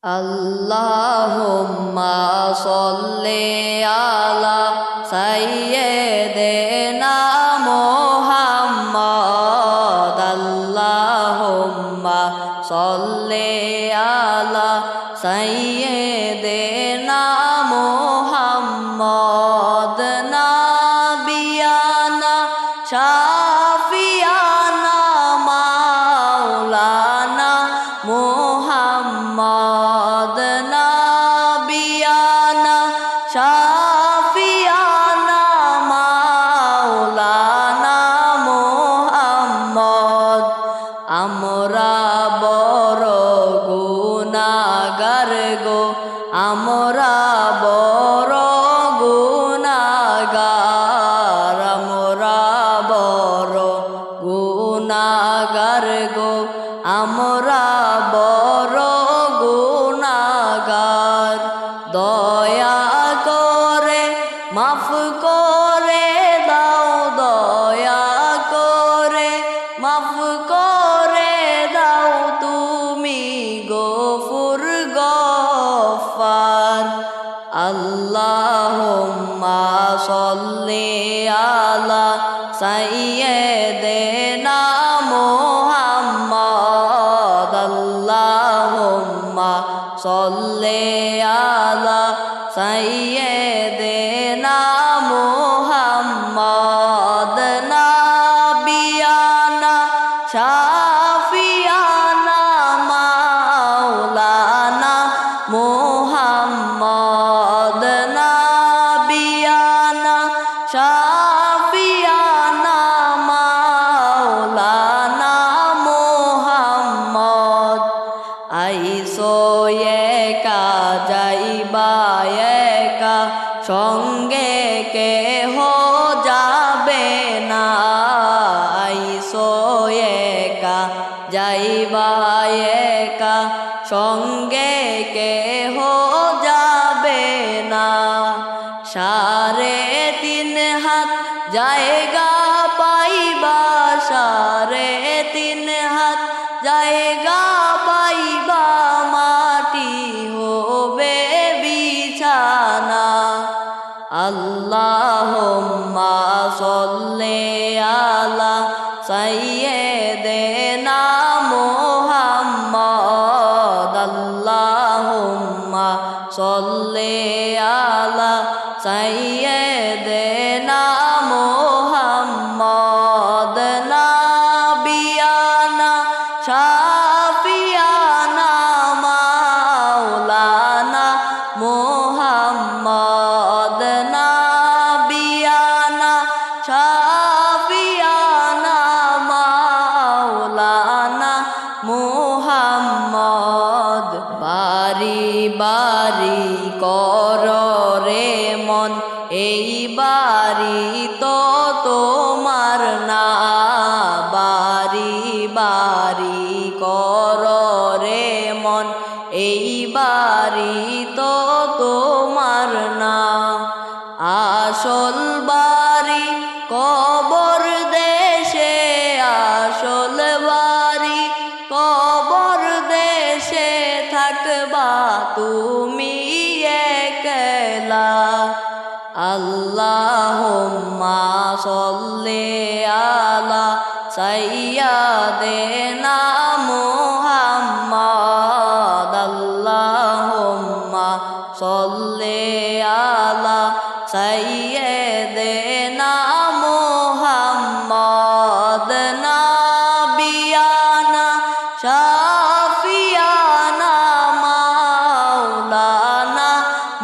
আল্লাহুম্মা সাল্লি আলা সাইয়্যিদিনা মুহাম্মদ আল্লাহুম্মা সাল্লি আলা সাইয়্যিদিনা মুহাম্মদ নাবিয়ানা শাফিয়ানা মাওলানা মুহাম্মদ নাবিয়ানা শাফিয়ানা মাওলানা মুহাম্মদ আমরা বড় গুনাহগার গো আমরা বড় গুনাহগার আমরা বড় গুনাহগার গো আমরা বড় গুনাহগার দয়া করে মাফ করে দাও দয়া করে মাফ করে দাও তুমি গফুর গফফার আল্লাহুম্মা সাল্লি আলা সাইয়্যিদিনা মুহাম্মদ আল্লাহুম্মা সাল্লি আলা সাইয়্যিদিনা মুহাম্মদ নাবিয়ানা শাফিয়ানা মাওলানা মুহাম্মদ নাবিয়ানা শাফিয়ানা মাওলানা মুহাম্মদ আইসো একা যাইবা একা সঙ্গে কেহ যাবে না আইসো একা যাইবা একা সঙ্গে কেহ যাবে না 3.5 হাত জায়গা পাইবা 3.5 হাত জায়গা পাইবা মাটি হবে বিছানা আল্লাহুম্মা সাল্লি আলা সাইয়্যিদিনা মুহাম্মদ আল্লাহুম্মা সাল্লি আলা সাইয়্যিদিনা মুহাম্মদ নাবিয়ানা শাফিয়ানা মাওলানা মুহাম্মদ নাবিয়ানা শাফিয়ানা মাওলানা মুহাম্মদ বারি বারি কর রে মন এই বাড়ি তো তোমার না বারি বারি কর রে মন এই বাড়ি তো তোমার না আসল বাড়ি কবর দেশে আসল বাড়ি কবর দেশে থাকবা তুমি একলা আল্লাহুম্মা সাল্লি আলা সাইয়্যিদিনা মুহাম্মদ আল্লাহুম্মা সাল্লি আলা সাইয়্যিদিনা মুহাম্মদ নাবিয়ানা শাফিয়ানা মাওলানা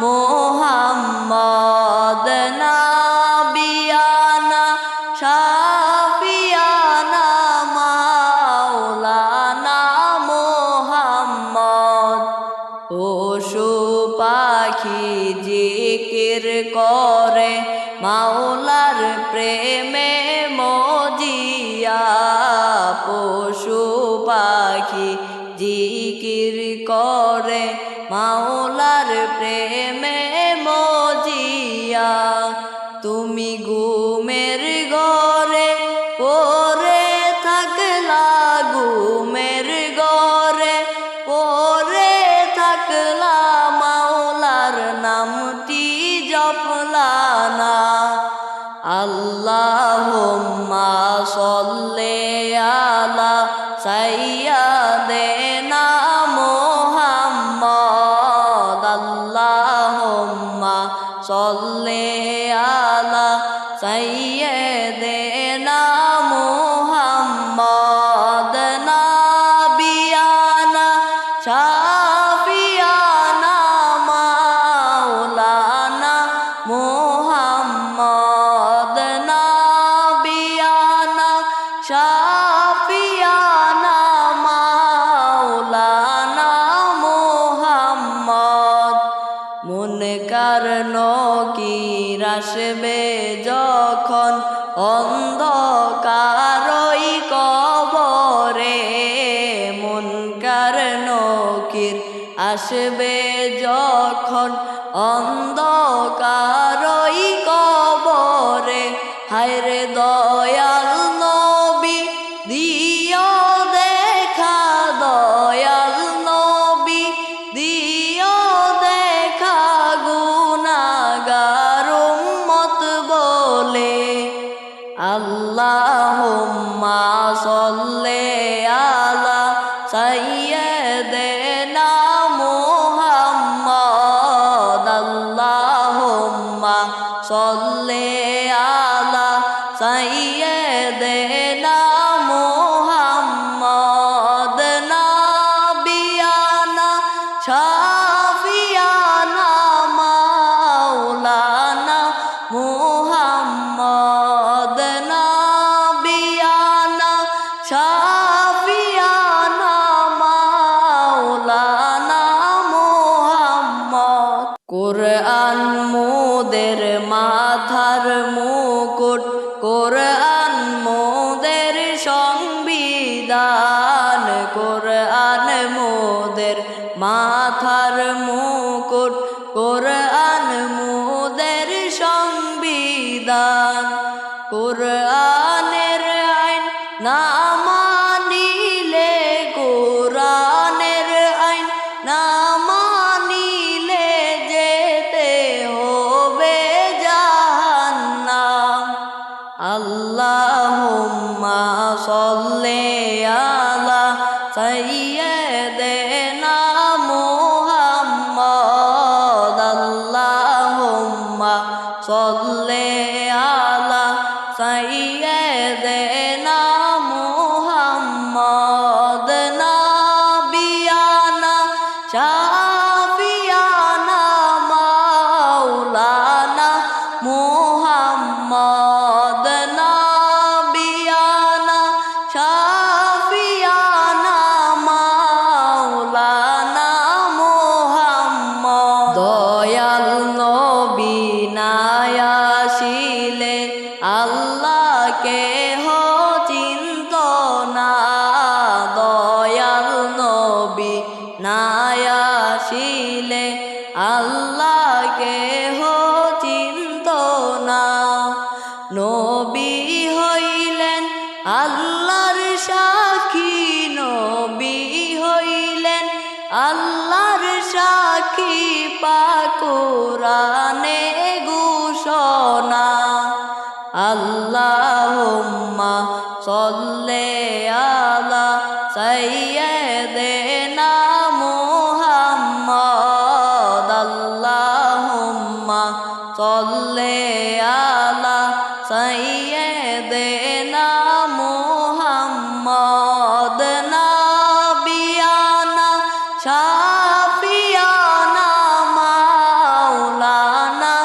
মুহাম্মদ নাবিয়ানা শাফিয়ানা মাওলানা মুহাম্মদ পশু পাখি জিকির করে মাওলার প্রেমে মজিয়া পশু পাখি জিকির করে মাওলার প্রেমে মজিয়া তুমি ঘুমের ঘরে পড়ে থাকলা ঘুমের ঘরে পড়ে থাক সাল্লি আলা সাইয়্যিদিনা মুহাম্মদ নাবিয়ানা শাফিয়ানা মাওলানা মুহাম্মদ নাবিয়ানা শাফিয়ানা মাওলানা মুহাম্মদ মুনকার নকির আসবে যখন অন্ধকারই কবরে মুনকার নকির আসবে যখন অন্ধকারই কবরে হায়রে দয়াল নবী দিও দেখা দয়াল নবী দিও দেখা গুনাহগার উম্মত বলে আল্লাহুম্মা সাল্লি আলা সাইয়্যিদিনা মুহাম্মদ আল্লাহুম্মা সাল্লি আলা সাইয়্যিদিনা মুহাম্মদ নাবিয়ানা শাফিয়ানা মাওলানা মুহাম্মদ নাবিয়ানা শাফিয়ানা মাওলানা মুহাম্মদ কুরআন মোদের মাথার মুকুট কুরআন মোদের সংবিধান কুরআন মোদের মাথার মুকুট কুরআন মোদের সংবিধান কুরআনের আইন না মানিলে কুরআনের আইন না মানিলে যেতে হবে জাহান্নাম আল্লাহুম্মা সাল্লি আলা সাইয়্যিদিনা মুহাম্মদ আল্লাহুম্মা সাল্লি আলা সাইয়্যিদিনা মুহাম্মদ নাবিয়ানা শাফিয়ানা মাওলানা মুহাম্মদ নাবিয়ানা শাফিয়ানা মাওলানা মুহাম্মদ দয়াল নবী না আসিলে আল্লাহকে চিন্ত না দয়াল নবী না আসিলে আল্লাহকে চিন্ত না নবী হইলেন আল্লাহর সাক্ষী নবী হইলেন আল্লাহর সাক্ষী পাক কুরআনে ঘোষণা আল্লাহুম্মা সাল্লি আলা সাইয়্যিদিনা মুহাম্মদ আল্লাহুম্মা সাল্লি আলা সাইয়্যিদিনা মুহাম্মদ নাবিয়ানা শাফিয়ানা মাওলানা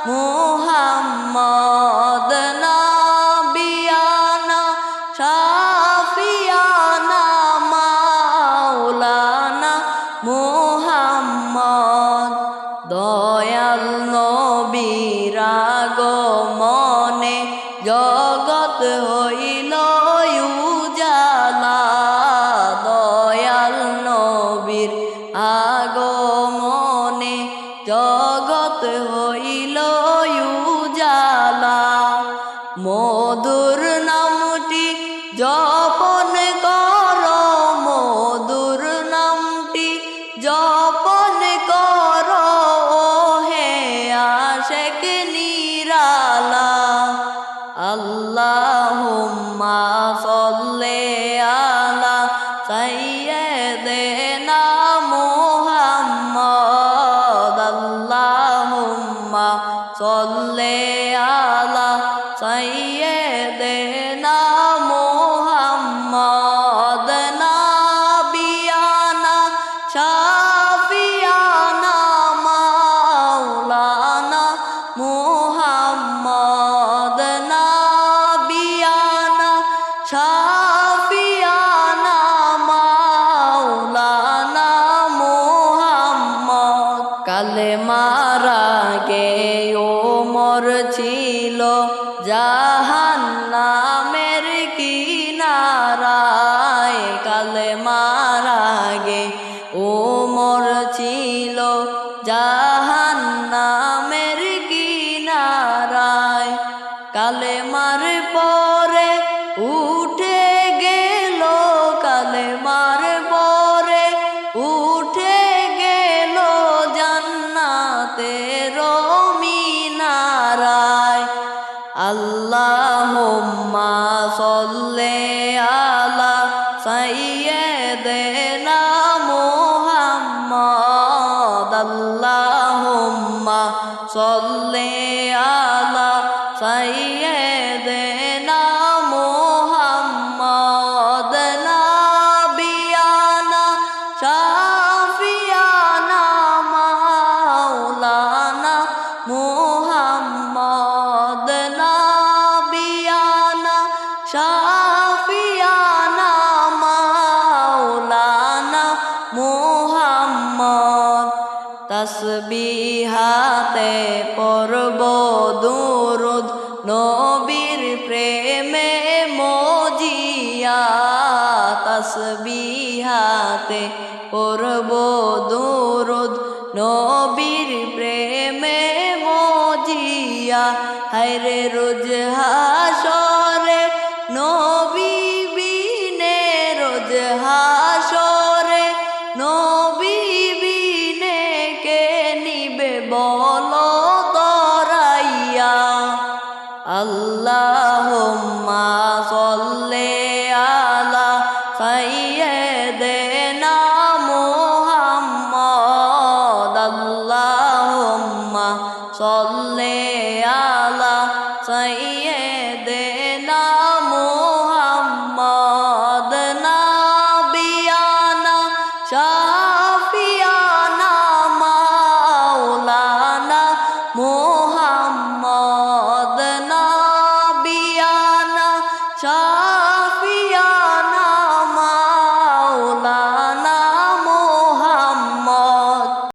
মুহাম্মদ নাবিয়ানা শাফিয়ানা মাওলানা মুহাম্মদ দয়াল নবীর আগমনে জগৎ হইল উজালা দয়াল নবীর আগমনে জগৎ হইল উজালা মধুর নামটি জপন কর মধুর নামটি জপন কর হে আশিক নিরালা আল্লাহুম্মা সাল্লি আলা সাইয়্যিদিনা মুহাম্মদ আল্লাহুম্মা কালেমার আগে ওমর ছিল জাহান্নামের কিনারায়, কালেমার আগে ওমর ছিল জাহান্নামের কিনারায়। কালেমার পরে উঠে গেল, কালেমার পরে উঠে গেল জান্নাতের মিনারায়। আল্লাহুম্মা সাল্লি আলা সাইয়্যিদিনা মুহাম্মদ, আল্লাহুম্মা সাল্লি আলা সাইয়্যিদিনা মুহাম্মদ। নাবিয়ানা শাফিয়ানা মাওলানা মুহাম্মদ, নাবিয়ানা শাফিয়ানা মাওলানা মুহাম্মদ। তাসবিহাতে পড়ব দুরুদ নবীর প্রেমে মজিয়া, তাসবিহাতে পড়ব দুরুদ নবীর প্রেমে মজিয়া। হায়রে রোজ